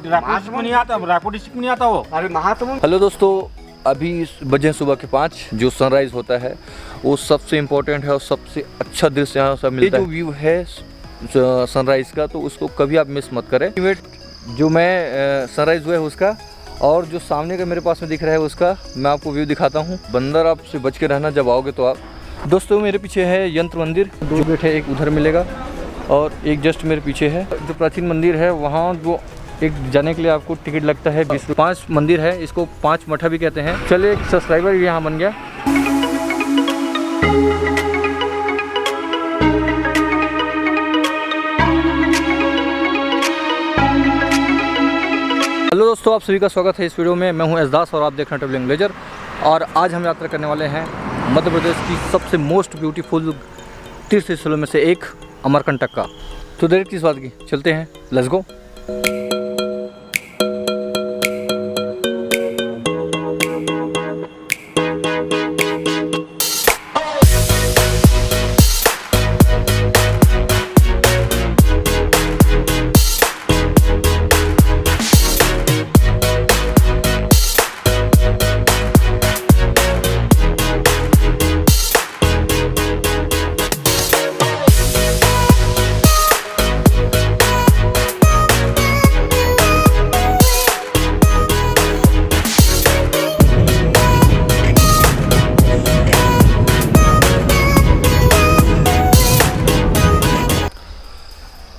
रायपुर नहीं आता, रायपुर डिस्ट्रिक्ट में नहीं आता वो। अरे महासमुंद। हेलो दोस्तों, अभी बजे सुबह के 5 जो सनराइज़ होता है वो सबसे इम्पोर्टेंट है और सबसे अच्छा दृश्य यहाँ से मिलता है। जो व्यू है सनराइज़ का तो उसको कभी आप मिस मत करें। जो मैं सनराइज़ हुआ है उसका और जो सामने का मेरे पास में दिख रहा है उसका मैं आपको व्यू दिखाता हूँ। बंदर आपसे बच के रहना जब आओगे तो आप। दोस्तों मेरे पीछे है यंत्र मंदिर, 2 गेट है, एक उधर मिलेगा और एक जस्ट मेरे पीछे है। जो प्राचीन मंदिर है वहाँ जो एक जाने के लिए आपको टिकट लगता है 20 रुपये। 5 मंदिर है, इसको 5 मठा भी कहते हैं। चलिए, एक सब्सक्राइबर भी यहाँ बन गया। हेलो दोस्तों, आप सभी का स्वागत है इस वीडियो में। मैं हूं एसदास और आप देख रहे हैं ट्रैवलिंग विलेजर। और आज हम यात्रा करने वाले हैं मध्य प्रदेश की सबसे मोस्ट ब्यूटीफुल तीर्थ स्थलों में से एक अमरकंटक का। तो देर किस बात की, चलते हैं, लेट्स गो।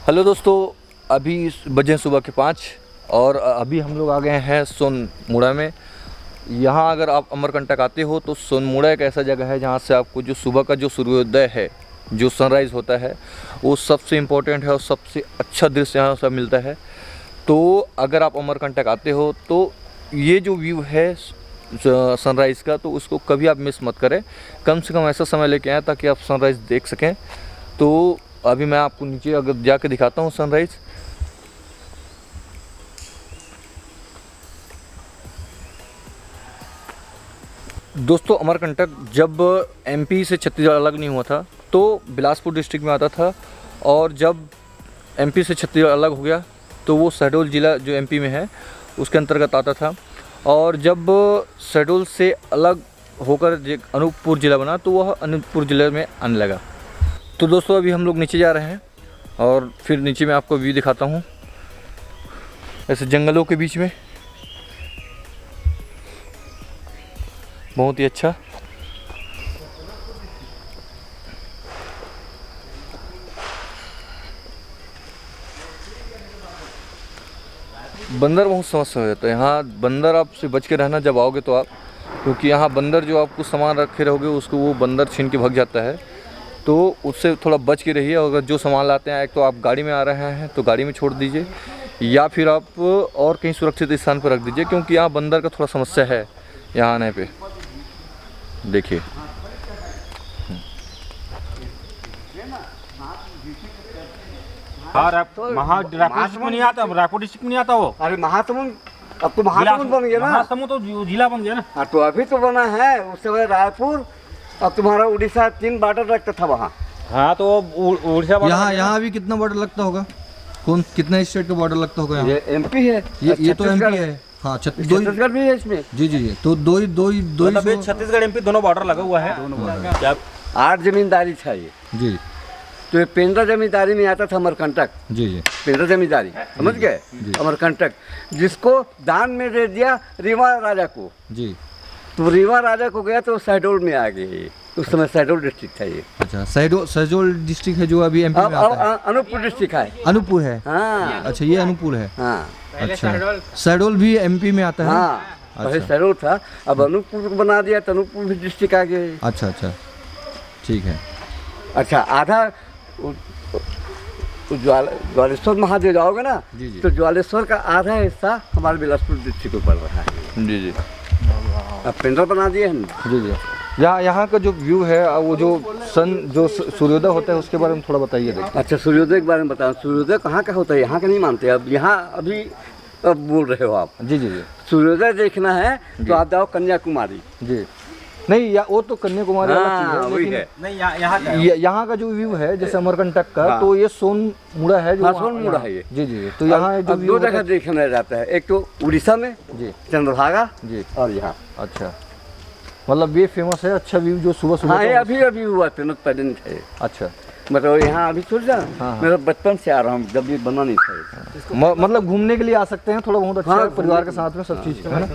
हेलो दोस्तों, अभी बजे सुबह के 5 और अभी हम लोग आ गए हैं सोनमुड़ा में। यहाँ अगर आप अमरकंटक आते हो तो सोनमुड़ा एक ऐसा जगह है जहाँ से आपको जो सुबह का जो सूर्योदय है, जो सनराइज़ होता है, वो सबसे इम्पोर्टेंट है और सबसे अच्छा दृश्य यहाँ से मिलता है। तो अगर आप अमरकंटक आते हो तो ये जो व्यू है सनराइज़ का तो उसको कभी आप मिस मत करें। कम से कम ऐसा समय लेके आएँ ताकि आप सनराइज़ देख सकें। तो अभी मैं आपको नीचे अगर जाके दिखाता हूँ सनराइज़। दोस्तों अमरकंटक जब एमपी से छत्तीसगढ़ अलग नहीं हुआ था तो बिलासपुर डिस्ट्रिक्ट में आता था, और जब एमपी से छत्तीसगढ़ अलग हो गया तो वो शहडोल ज़िला जो एमपी में है उसके अंतर्गत आता था। और जब शहडोल से अलग होकर अनूपपुर ज़िला बना तो वह अनूपपुर ज़िले में आने लगा। तो दोस्तों अभी हम लोग नीचे जा रहे हैं और फिर नीचे मैं आपको व्यू दिखाता हूँ, ऐसे जंगलों के बीच में, बहुत ही अच्छा। बंदर बहुत समस्या हो जाता है यहाँ। बंदर आपसे बच के रहना जब आओगे तो आप, क्योंकि यहाँ बंदर जो आपको सामान रखे रहोगे उसको वो बंदर छीन के भाग जाता है। तो उससे थोड़ा बच के रहिए। अगर जो सामान लाते हैं, एक तो आप गाड़ी में आ रहे हैं तो गाड़ी में छोड़ दीजिए, या फिर आप और कहीं सुरक्षित स्थान पर रख दीजिए, क्योंकि यहाँ बंदर का थोड़ा समस्या है यहाँ आने पे। देखिए रायपुर में नहीं आता, रायपुर डिस्ट्रिक्ट में नहीं आता वो। अरे महासमुंद, अब तो महासमुंद बन गया ना। महासमुंद तो जिला बन गया ना। हाँ, तो अभी तो बना है। उस समय रायपुर, अब तुम्हारा उड़ीसा 3 बॉर्डर लगता था वहाँ। हाँ, तो उड़ीसा यहाँ भी कितना बॉर्डर लगता होगा? कौन कितना स्टेट का बॉर्डर लगता होगा यहाँ? ये एमपी है, ये तो एमपी है। हाँ, छत्तीसगढ़ भी है इसमें। जी जी जी। तो दो मतलब छत्तीसगढ़ एमपी दोनों बॉर्डर लगा हुआ है। 8 जमींदारी था ये जी। तो ये पेंड्रा जमींदारी में आता था अमरकंटक। जी जी। पेंड्रा जमींदारी समझ गए, अमरकंटक, जिसको दान में दे दिया रीवा राजा को। जी। तो रीवा राजा को गया तो शहडोल में आ गए। उस समय शहडोल डिस्ट्रिक्ट था ये। अच्छा, शहडोल डिस्ट्रिक्ट है जो अभी एमपी में आता है। अनूपपुर डिस्ट्रिक्ट है। अनूपपुर है। हाँ, अच्छा, ये अनूपपुर है। हाँ, अच्छा, शहडोल भी एमपी में आता है। हाँ, पहले शहडोल था, अब अनूपपुर को बना दिया तो अनूपपुर भी डिस्ट्रिक्ट आ गए। अच्छा अच्छा, ठीक है। अच्छा, आधा ज्वालेश्वर महादेव जाओगे ना, तो ज्वालेश्वर का आधा हिस्सा हमारे बिलासपुर डिस्ट्रिक्ट में पड़ रहा है। जी जी। अब पेंडर बना दिए हैं। जी जी। यहाँ का जो व्यू है, वो जो सूर्योदय होता है उसके बारे में थोड़ा बताइए। देखिए। अच्छा, सूर्योदय के बारे में बताओ। सूर्योदय कहाँ का होता है, यहाँ का नहीं मानते। अब यहाँ अभी अब बोल रहे हो आप। जी जी जी। सूर्योदय देखना है तो आप जाओ कन्याकुमारी। जी। नहीं या वो तो कन्याकुमारी वाला चीज़ हाँ है, वही लेकिन है। नहीं यहाँ का है। यहाँ का जो व्यू है जैसे अमरकंटक का, हाँ। तो ये सोनमुड़ा है जो हाँ, वहाँ- सोनमुड़ा है ये। जी जी। तो यहाँ जो अब व्यू दो जगह देखा जाता है, एक तो उड़ीसा में जी चंद्रभागा जी। और यहाँ। अच्छा, मतलब ये फेमस है, अच्छा व्यू जो सुबह सुबह हाँ ये का- अभी अभी हुआ फेमस पहले नहीं था ये। अच्छा, मतलब यहाँ अभी छोड़ जा, हाँ। मेरा बचपन से आ रहा हूँ, जब ये बना नहीं था ये। मतलब घूमने के लिए आ सकते हैं, थोड़ा बहुत अच्छा हाँ, है, परिवार के घूमने- साथ में सब चीज़ है ना।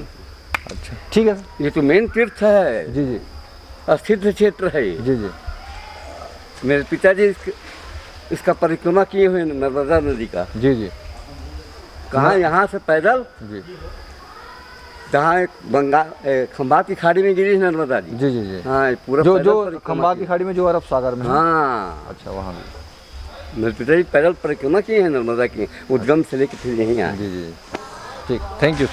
अच्छा ठीक है ये तो मेन तीर्थ है, जी जी अस्थित क्षेत्र है ये। जी जी। मेरे पिताजी इसका परिक्रमा किए हुए हैं नर्मदा नदी का। जी जी कहाँ यहाँ से पैदल, जी जहाँ एक खंबात की खाड़ी में गिरी है नर्मदा जी। जी जी जी। हाँ ये पूरा जो पैदल जो परिक्रमा खंबात की किए। खाड़ी में जो अरब सागर में है। हाँ अच्छा, वहाँ भी। मेरे पिताजी पैदल परिक्रमा किए हैं नर्मदा की, उद्गम से लेकर फिर यहीं आए। जी जी ठीक, थैंक यू।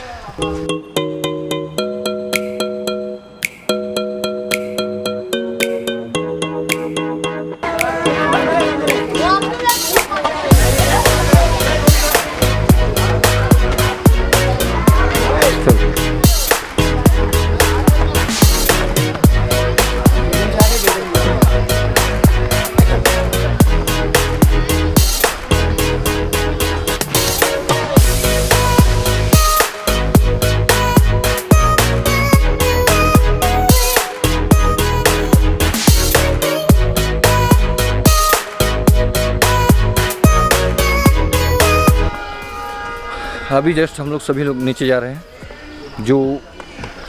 अभी जस्ट हम लोग सभी लोग नीचे जा रहे हैं, जो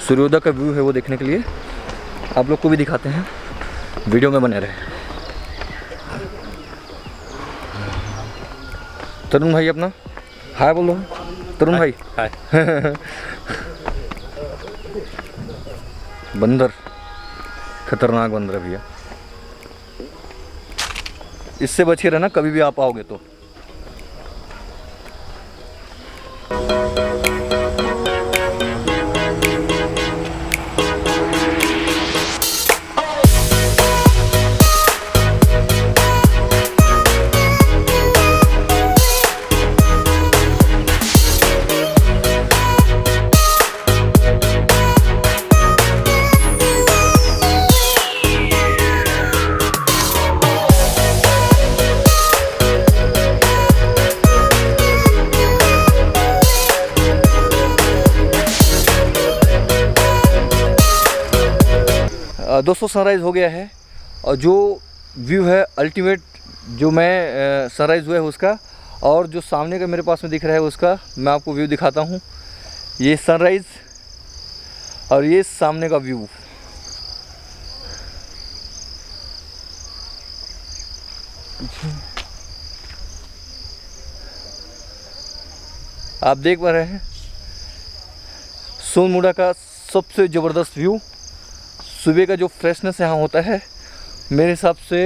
सूर्योदय का व्यू है वो देखने के लिए। आप लोग को भी दिखाते हैं, वीडियो में बने रहे। तरुण भाई अपना हाय बोलो, तरुण भाई हाय। बंदर, खतरनाक बंदर है भैया, इससे बचे रहना कभी भी आप आओगे तो। दोस्तों सनराइज़ हो गया है, और जो व्यू है अल्टीमेट, जो मैं सनराइज़ हुआ है उसका, और जो सामने का मेरे पास में दिख रहा है उसका मैं आपको व्यू दिखाता हूँ। ये सनराइज़ और ये सामने का व्यू। आप देख पा रहे हैं सोनमुड़ा का सबसे ज़बरदस्त व्यू। सुबह का जो फ्रेशनेस यहाँ होता है, मेरे हिसाब से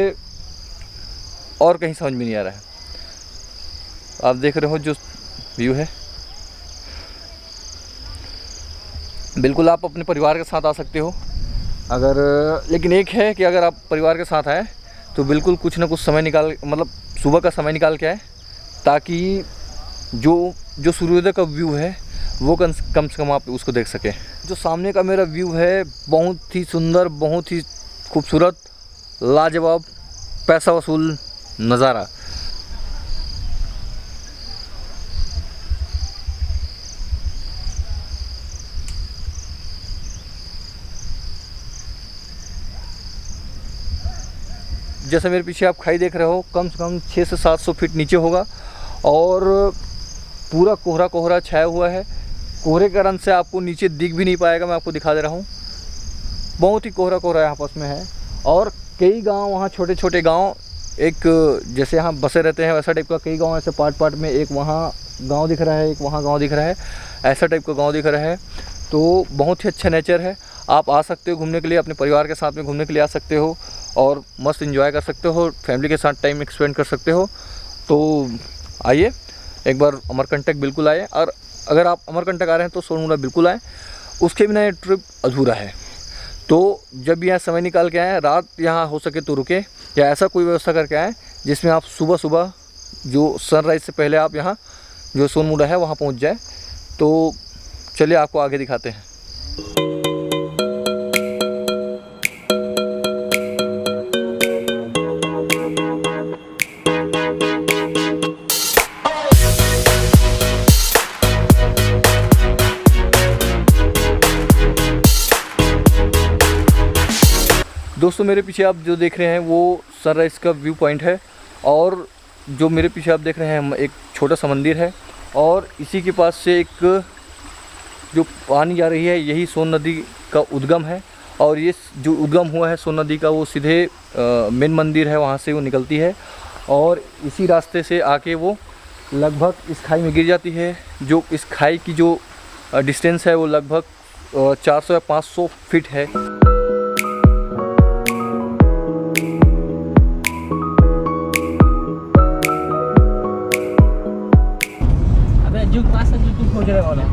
और कहीं समझ में नहीं आ रहा है। आप देख रहे हो जो व्यू है, बिल्कुल आप अपने परिवार के साथ आ सकते हो अगर, लेकिन एक है कि अगर आप परिवार के साथ आए तो बिल्कुल कुछ ना कुछ समय निकाल, मतलब सुबह का समय निकाल के आए, ताकि जो सूर्योदय का व्यू है वो कम से कम आप उसको देख सकें। जो सामने का मेरा व्यू है बहुत ही सुंदर, बहुत ही खूबसूरत, लाजवाब, पैसा वसूल नज़ारा। जैसे मेरे पीछे आप खाई देख रहे हो, कम से कम 600 से 700 फीट नीचे होगा, और पूरा कोहरा कोहरा छाया हुआ है। कोहरे के कारण से आपको नीचे दिख भी नहीं पाएगा, मैं आपको दिखा दे रहा हूँ। बहुत ही कोहरा कोहरा यहाँ पास में है, और कई गांव वहाँ छोटे छोटे गांव, एक जैसे यहाँ बसे रहते हैं वैसा टाइप का कई गांव ऐसे पार्ट पार्ट में, एक वहाँ गांव दिख रहा है, एक वहाँ गांव दिख रहा है, ऐसा टाइप का गांव दिख रहा है। तो बहुत ही अच्छा नेचर है, आप आ सकते हो घूमने के लिए, अपने परिवार के साथ में घूमने के लिए आ सकते हो और मस्त एंजॉय कर सकते हो, फैमिली के साथ टाइम स्पेंड कर सकते हो। तो आइए एक बार अमरकंटक बिल्कुल आए, और अगर आप अमरकंटक आ रहे हैं तो सोनमुड़ा बिल्कुल आएँ, उसके बिना ये ट्रिप अधूरा है। तो जब यहाँ समय निकाल के आएँ, रात यहाँ हो सके तो रुके, या ऐसा कोई व्यवस्था करके आएँ जिसमें आप सुबह सुबह जो सनराइज़ से पहले आप यहाँ जो सोनमुड़ा है वहाँ पहुँच जाए। तो चलिए आपको आगे दिखाते हैं। दोस्तों मेरे पीछे आप जो देख रहे हैं वो सनराइज़ का व्यू पॉइंट है, और जो मेरे पीछे आप देख रहे हैं एक छोटा सा मंदिर है, और इसी के पास से एक जो पानी आ रही है यही सोन नदी का उद्गम है। और ये जो उद्गम हुआ है सोन नदी का वो सीधे मेन मंदिर है, वहाँ से वो निकलती है और इसी रास्ते से आके वो लगभग इस खाई में गिर जाती है। जो इस खाई की जो डिस्टेंस है वो लगभग 400 या 500 फीट है। अबे जो पास है जो तू खोज रहा वाला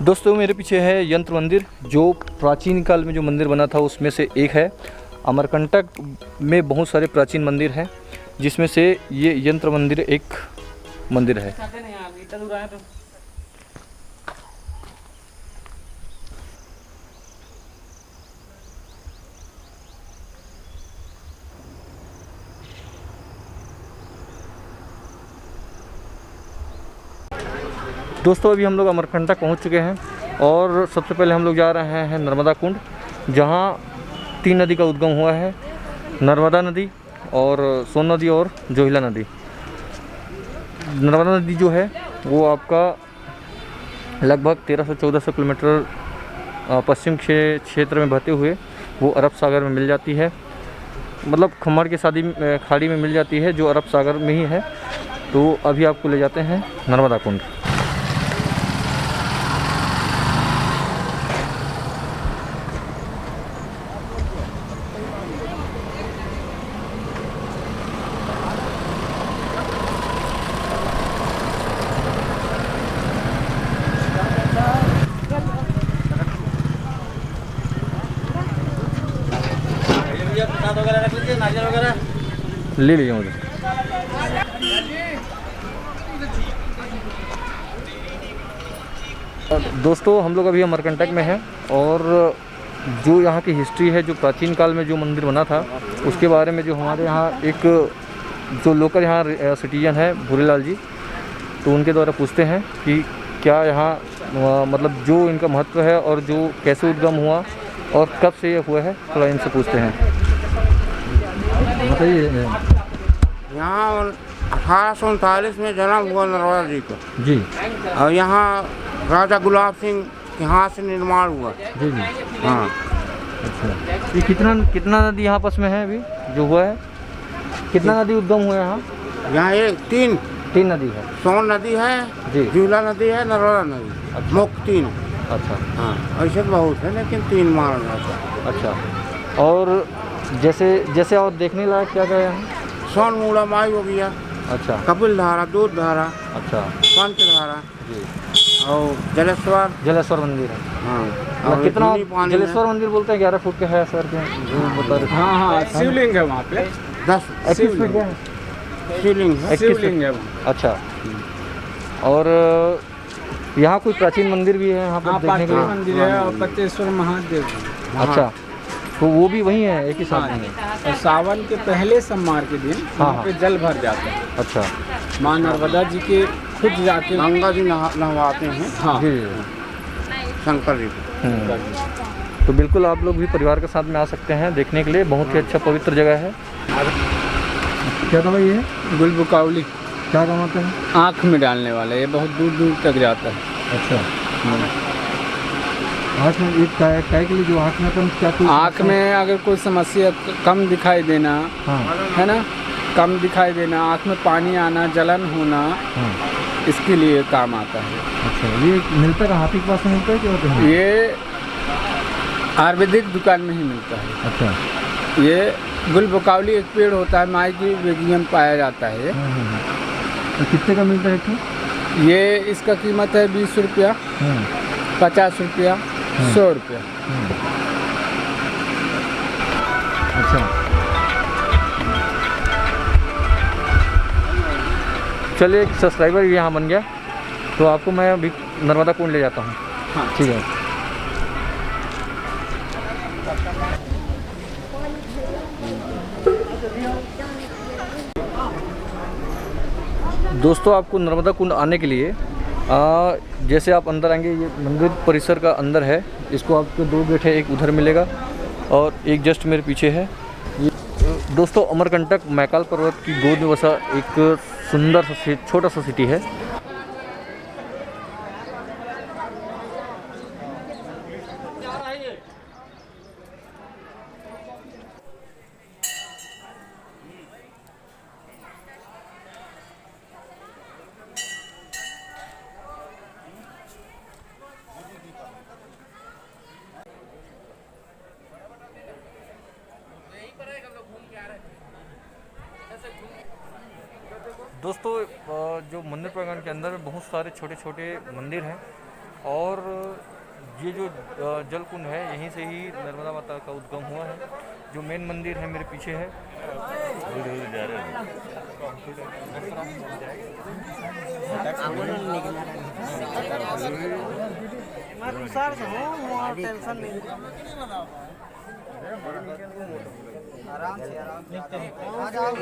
दोस्तों मेरे पीछे है यंत्र मंदिर, जो प्राचीन काल में जो मंदिर बना था उसमें से एक है। अमरकंटक में बहुत सारे प्राचीन मंदिर हैं, जिसमें से ये यंत्र मंदिर एक मंदिर है। दोस्तों अभी हम लोग अमरकंटक पहुंच चुके हैं, और सबसे पहले हम लोग जा रहे हैं नर्मदा कुंड, जहां 3 नदी का उद्गम हुआ है, नर्मदा नदी और सोन नदी और जोहिला नदी। नर्मदा नदी जो है वो आपका लगभग 1300-1400 किलोमीटर पश्चिम क्षेत्र में बहते हुए वो अरब सागर में मिल जाती है, मतलब खम्मर के खाड़ी में मिल जाती है, जो अरब सागर में ही है। तो अभी आपको ले जाते हैं नर्मदा कुंड। ले लीजिए मुझे। दोस्तों हम लोग अभी अमरकंटक में हैं, और जो यहाँ की हिस्ट्री है, जो प्राचीन काल में जो मंदिर बना था उसके बारे में जो हमारे यहाँ एक जो लोकल यहाँ सिटीजन है भूरेलाल जी, तो उनके द्वारा पूछते हैं कि क्या यहाँ मतलब जो इनका महत्व है और जो कैसे उद्गम हुआ और कब से ये हुआ है, थोड़ा इनसे पूछते हैं। बताइए। यहाँ 1839 में जन्म हुआ नर्मदा जी का जी, और यहाँ राजा गुलाब सिंह के हाथ से निर्माण हुआ। जी जी। हाँ। अच्छा, ये कितना नदी यहाँ पास में है अभी जो हुआ है? कितना नदी उद्गम हुआ है यहाँ? यहाँ एक तीन नदी है। सोन नदी है जी, जोहिला नदी है, नर्मदा नदी। अच्छा। मुख्य 3। अच्छा हाँ, ऐसे बहुत है लेकिन 3 माना जाता है। अच्छा, और जैसे और देखने लायक क्या क्या है? सोन मूड़ा माई हो गया। अच्छा, कपिल धारा, दूध धारा, अच्छा, पंचधारा जी, और जलेश्वर मंदिर है। हाँ। और कितना धुनी पानी में जलेश्वर मंदिर बोलते हैं? 11 फुट के है सर के जो बता रहे थे। हाँ शिवलिंग है वहाँ पे 21 फीट है। शिवलिंग है। शिवलिंग है वहाँ। अच्छा, और यहाँ कोई प्राचीन मंदिर भी है यहाँ पर देखने के लिए? मंदिर है और पचेश्वर महादेव। अच्छा, तो वो भी वही है एक ही साथ में? और सावन के पहले सोमवार के दिन वहाँ पे जल भर जाता है। अच्छा, माँ नर्मदा जी के खुद जाके गंगा जी नहवाते हैं। हाँ जी, शंकर जी को। तो बिल्कुल आप लोग भी परिवार के साथ में आ सकते हैं देखने के लिए, बहुत ही अच्छा पवित्र जगह है। क्या था भाई ये? गुलबुकावली क्या काम आता है? आँख में डालने वाला, ये बहुत दूर दूर तक जाता है। अच्छा, आँख में एक काय के लिए जो आँख में क्या आँख में अगर कोई समस्या कम दिखाई देना, हाँ, है ना, कम दिखाई देना, आँख में पानी आना, जलन होना, हाँ, इसके लिए काम आता है। अच्छा, ये मिलता है हाथी के पास में मिलता है क्या होता है? ये आयुर्वेदिक दुकान में ही मिलता है। अच्छा, ये गुलबुकावली एक पेड़ होता है, माई की बेगियम पाया जाता है। तो कितने का मिलता है तो? ये इसका कीमत है 20 रुपया, 50 रुपया, 100 रुपया। अच्छा, चलिए एक सब्सक्राइबर भी यहाँ बन गया, तो आपको मैं अभी नर्मदा कुंड ले जाता हूँ। हाँ ठीक है। दोस्तों आपको नर्मदा कुंड आने के लिए जैसे आप अंदर आएंगे, ये मंदिर परिसर का अंदर है। इसको आपको 2 गेट है, एक उधर मिलेगा और एक जस्ट मेरे पीछे है। ये दोस्तों अमरकंटक मैकाल पर्वत की गोद में बसा एक सुंदर सा छोटा सा सिटी है। दोस्तों जो मंदिर प्रांगण के अंदर बहुत सारे छोटे छोटे मंदिर हैं और ये जो जल कुंड है यहीं से ही नर्मदा माता का उद्गम हुआ है। जो मेन मंदिर है मेरे पीछे है।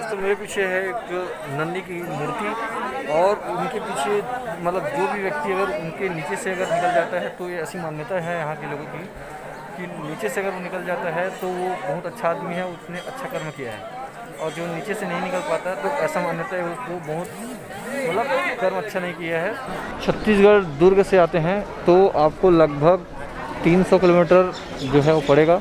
तो मेरे पीछे है एक नंदी की मूर्ति और उनके पीछे मतलब जो भी व्यक्ति अगर उनके नीचे से अगर निकल जाता है तो ये ऐसी मान्यता है यहाँ के लोगों की कि नीचे से अगर वो निकल जाता है तो वो बहुत अच्छा आदमी है, उसने अच्छा कर्म किया है। और जो नीचे से नहीं निकल पाता तो ऐसा मान्यता है उसको बहुत मतलब कर्म अच्छा नहीं किया है। छत्तीसगढ़ दुर्ग से आते हैं तो आपको लगभग 300 किलोमीटर जो है वो पड़ेगा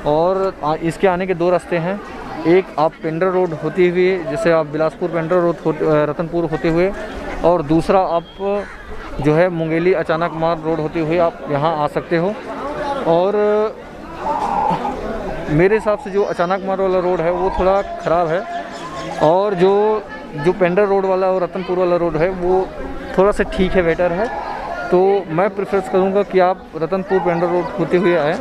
और इसके आने के 2 रास्ते हैं। एक आप पेंड्रा रोड होते हुए, जैसे आप बिलासपुर पेंड्रा रोड रतनपुर होते हुए, और दूसरा आप जो है मुंगेली अचानक मार्ग रोड होते हुए आप यहाँ आ सकते हो। और मेरे हिसाब से जो अचानक मार्ग वाला रोड है वो थोड़ा ख़राब है और जो पेंड्रा रोड वाला और रतनपुर वाला रोड है वो थोड़ा सा ठीक है, बेटर है। तो मैं प्रेफरेंस करूँगा कि आप रतनपुर पेंड्रा रोड होते हुए आएँ।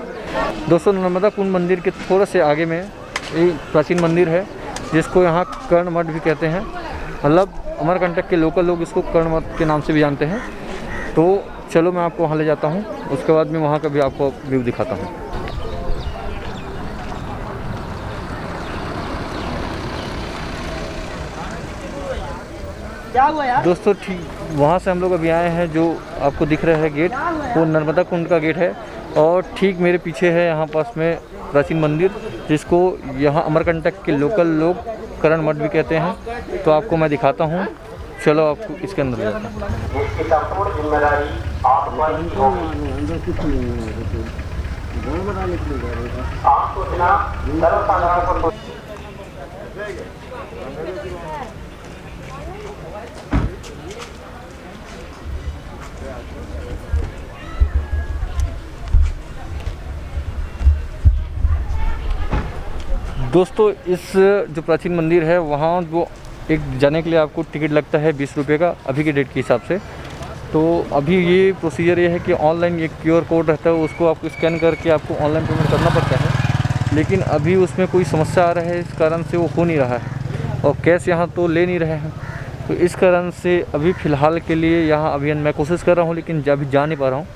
दोस्तों नर्मदा कुंड मंदिर के थोड़ा से आगे में एक प्राचीन मंदिर है जिसको यहाँ कर्ण मठ भी कहते हैं। मतलब अमरकंटक के लोकल लोग इसको कर्ण मठ के नाम से भी जानते हैं। तो चलो मैं आपको वहाँ ले जाता हूँ, उसके बाद मैं वहाँ का भी आपको व्यू दिखाता हूँ। क्या हुआ यार? दोस्तों ठीक वहाँ से हम लोग अभी आए हैं। जो आपको दिख रहा है गेट वो नर्मदा कुंड का गेट है और ठीक मेरे पीछे है यहाँ पास में प्राचीन मंदिर जिसको यहाँ अमरकंटक के लोकल लोग कर्ण मठ भी कहते हैं। तो आपको मैं दिखाता हूँ, चलो आपको इसके अंदर ले जाता हूँ। इसकी संपूर्ण जिम्मेदारी आप पर ही होगी। आप सूचना सर्वसाधारण को दोस्तों इस जो प्राचीन मंदिर है वहाँ जो एक जाने के लिए आपको टिकट लगता है 20 रुपये का अभी के डेट के हिसाब से। तो अभी ये प्रोसीजर ये है कि ऑनलाइन ये QR कोड रहता है, उसको आपको स्कैन करके आपको ऑनलाइन पेमेंट करना पड़ता है। लेकिन अभी उसमें कोई समस्या आ रहा है, इस कारण से वो हो नहीं रहा है और कैश यहाँ तो ले नहीं रहे हैं। तो इस कारण से अभी फ़िलहाल के लिए यहाँ अभी मैं कोशिश कर रहा हूँ लेकिन अभी जा नहीं पा रहा हूँ।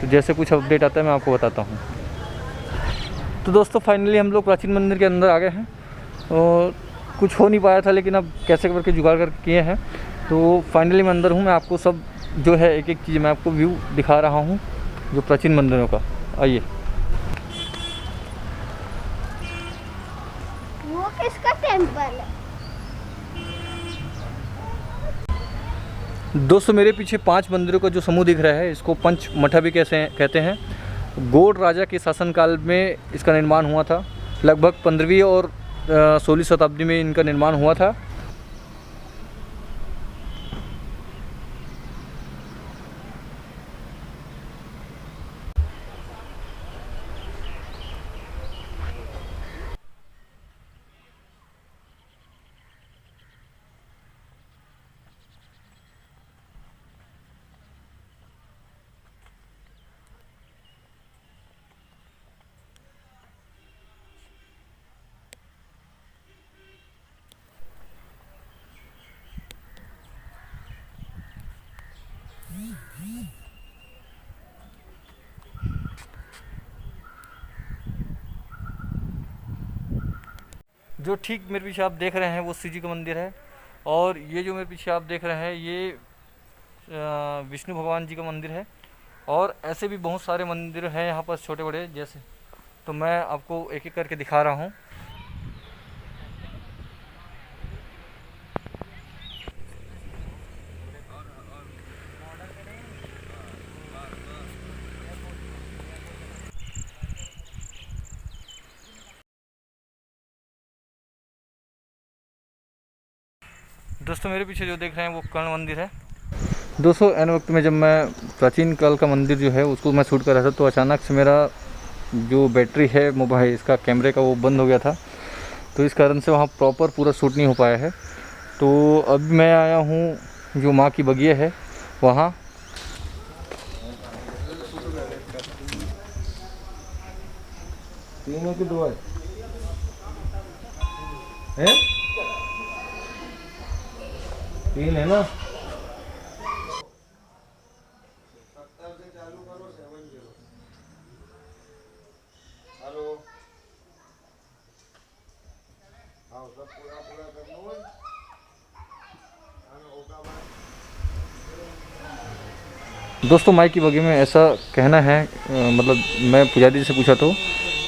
तो जैसे कुछ अपडेट आता है मैं आपको बताता हूँ। तो दोस्तों फाइनली हम लोग प्राचीन मंदिर के अंदर आ गए हैं और कुछ हो नहीं पाया था लेकिन अब कैसे करके जुगाड़ करके किए हैं। तो फाइनली मैं अंदर हूँ, मैं आपको सब जो है एक एक चीज़ मैं आपको व्यू दिखा रहा हूँ जो प्राचीन मंदिरों का। आइए। वो किसका टेम्पल है? दोस्तों मेरे पीछे 5 मंदिरों का जो समूह दिख रहा है इसको पंच मठा भी कैसे कहते हैं। गौड़ राजा के शासनकाल में इसका निर्माण हुआ था। लगभग 15वीं और 16वीं शताब्दी में इनका निर्माण हुआ था। जो ठीक मेरे पीछे आप देख रहे हैं वो शिव जी का मंदिर है और ये जो मेरे पीछे आप देख रहे हैं ये विष्णु भगवान जी का मंदिर है। और ऐसे भी बहुत सारे मंदिर हैं यहाँ पर छोटे बड़े जैसे, तो मैं आपको एक एक करके दिखा रहा हूँ। दोस्तों मेरे पीछे जो देख रहे हैं वो कर्ण मंदिर है। दोस्तों एन वक्त में जब मैं प्राचीन काल का मंदिर जो है उसको मैं शूट कर रहा था तो अचानक से मेरा जो बैटरी है मोबाइल इसका कैमरे का वो बंद हो गया था, तो इस कारण से वहाँ प्रॉपर पूरा शूट नहीं हो पाया है। तो अब मैं आया हूँ जो माँ की बगिया है वहाँ। तीनों की दुआ है, तीन है ना। दोस्तों माई की बगिया में ऐसा कहना है, मतलब मैं पुजारी जी से पूछा तो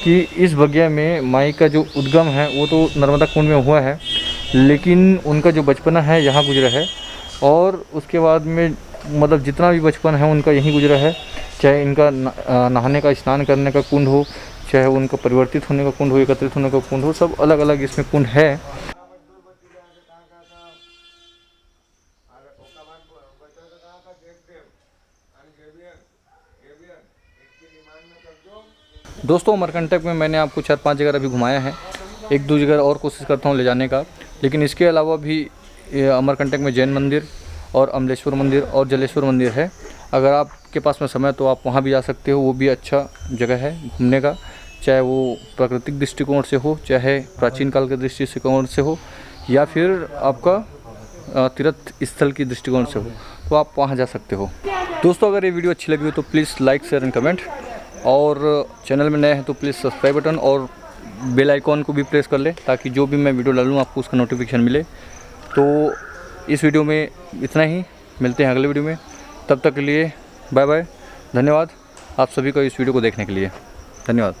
कि इस बगिया में माई का जो उद्गम है वो तो नर्मदा कुंड में हुआ है, लेकिन उनका जो बचपना है यहाँ गुजरा है। और उसके बाद में मतलब जितना भी बचपन है उनका यहीं गुजरा है, चाहे इनका नहाने का स्नान करने का कुंड हो, चाहे उनका परिवर्तित होने का कुंड हो, एकत्रित होने का कुंड हो, सब अलग अलग इसमें कुंड है। दोस्तों अमरकंटक में मैंने आपको 4-5 जगह अभी घुमाया है, 1-2 जगह और कोशिश करता हूँ ले जाने का। लेकिन इसके अलावा भी अमरकंटक में जैन मंदिर और अमलेश्वर मंदिर और जलेश्वर मंदिर है। अगर आपके पास में समय तो आप वहाँ भी जा सकते हो, वो भी अच्छा जगह है घूमने का, चाहे वो प्राकृतिक दृष्टिकोण से हो, चाहे प्राचीन काल के दृष्टिकोण से हो, या फिर आपका तीर्थ स्थल की दृष्टिकोण से हो, तो आप वहाँ जा सकते हो। दोस्तों अगर ये वीडियो अच्छी लगी हो तो please like share and comment, और चैनल में नए हैं तो प्लीज़ सब्सक्राइब बटन और बेल आइकॉन को भी प्रेस कर ले ताकि जो भी मैं वीडियो डालूँ आपको उसका नोटिफिकेशन मिले। तो इस वीडियो में इतना ही, मिलते हैं अगले वीडियो में, तब तक के लिए बाय बाय। धन्यवाद आप सभी को इस वीडियो को देखने के लिए, धन्यवाद।